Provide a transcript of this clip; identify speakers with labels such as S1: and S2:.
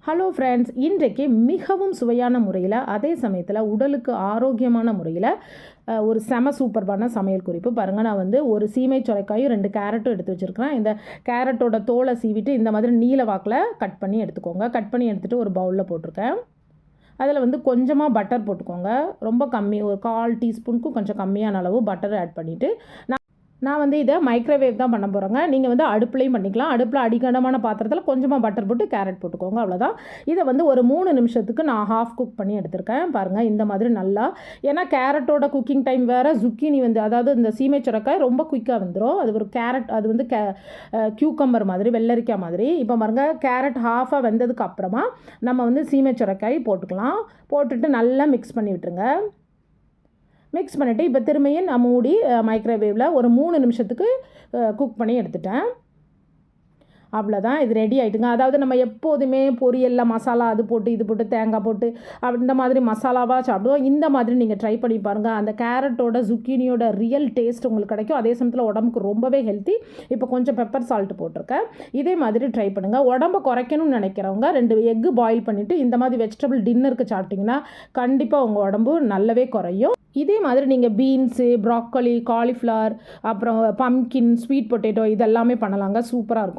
S1: Hello friends, இன்றைக்கு மிகவும் சுவையான முறையில் அதே சமயத்தில் உடலுக்கு ஆரோக்கியமான முறையில் ஒரு சூப்பர்பான சமையல் குறிப்பு பாருங்கள். நான் வந்து ஒரு சீமை சுரைக்காயும் 2 கேரட்டும் எடுத்து வச்சுருக்கிறேன். இந்த கேரட்டோட தோலை சீவிட்டு இந்த மாதிரி நீல வாக்கில் கட் பண்ணி எடுத்துக்கோங்க. கட் பண்ணி எடுத்துகிட்டு ஒரு பவுலில் போட்டிருக்கேன். அதில் வந்து கொஞ்சமாக பட்டர் போட்டுக்கோங்க. ரொம்ப கம்மி, ஒரு 1/4 டீஸ்பூனுக்கும் கொஞ்சம் கம்மியான அளவு பட்டர் ஆட் பண்ணிவிட்டு நான் வந்து இதை மைக்ரோவேவ் தான் பண்ண போகிறேங்க. நீங்கள் வந்து அடுப்புலையும் பண்ணிக்கலாம். அடுப்பில் அடிக்கனமான பாத்திரத்தில் கொஞ்சமாக பட்டர் போட்டு கேரட் போட்டுக்கோங்க, அவ்வளோதான். இதை வந்து ஒரு 3 நிமிஷத்துக்கு நான் ஹாஃப் குக் பண்ணி எடுத்திருக்கேன். பாருங்கள், இந்த மாதிரி நல்லா, ஏன்னா கேரட்டோட குக்கிங் டைம் வேறு, zucchini வந்து அதாவது இந்த சீமை சுரைக்காய் ரொம்ப குயிக்காக வந்துடும். அது ஒரு கேரட், அது வந்து கியூக்கம்பர் மாதிரி, வெள்ளரிக்காய் மாதிரி. இப்போ பாருங்கள், கேரட் ஹாஃபாக வெந்ததுக்கு அப்புறமா நம்ம வந்து சீமை சுரைக்காய் போட்டுக்கலாம். போட்டுட்டு நல்லா மிக்ஸ் பண்ணி விட்டுருங்க. மிக்ஸ் பண்ணிவிட்டு இப்போ திரும்பியும் நான் மூடி மைக்ரோவேவில் ஒரு 3 நிமிஷத்துக்கு குக் பண்ணி எடுத்துட்டேன். அவ்வளோதான், இது ரெடி ஆகிட்டுங்க. அதாவது நம்ம எப்போதுமே பொரியலில் மசாலா அது போட்டு இது போட்டு தேங்காய் போட்டு இந்த மாதிரி மசாலாவாக சாப்பிடுவோம். இந்த மாதிரி நீங்கள் ட்ரை பண்ணி பாருங்கள். அந்த கேரட்டோட zucchiniயோட ரியல் டேஸ்ட் உங்களுக்கு கிடைக்கும். அதே சமயத்தில் உடம்புக்கு ரொம்பவே ஹெல்த்தி. இப்போ கொஞ்சம் பெப்பர் சால்ட் போட்டிருக்கேன். இதே மாதிரி ட்ரை பண்ணுங்கள். உடம்பை குறைக்கணும்னு நினைக்கிறவங்க 2 எக்கு பாயில் பண்ணிவிட்டு இந்த மாதிரி வெஜிடபிள் டின்னருக்கு சாப்பிட்டிங்கன்னா கண்டிப்பாக உங்கள் உடம்பு நல்லாவே குறையும். இதே மாதிரி நீங்கள் பீன்ஸு, ப்ராக்கோலி, காலிஃப்ளவர், அப்புறம் பம்கின், ஸ்வீட் பொட்டேட்டோ இதெல்லாமே பண்ணலாங்க. சூப்பராக இருக்கும்.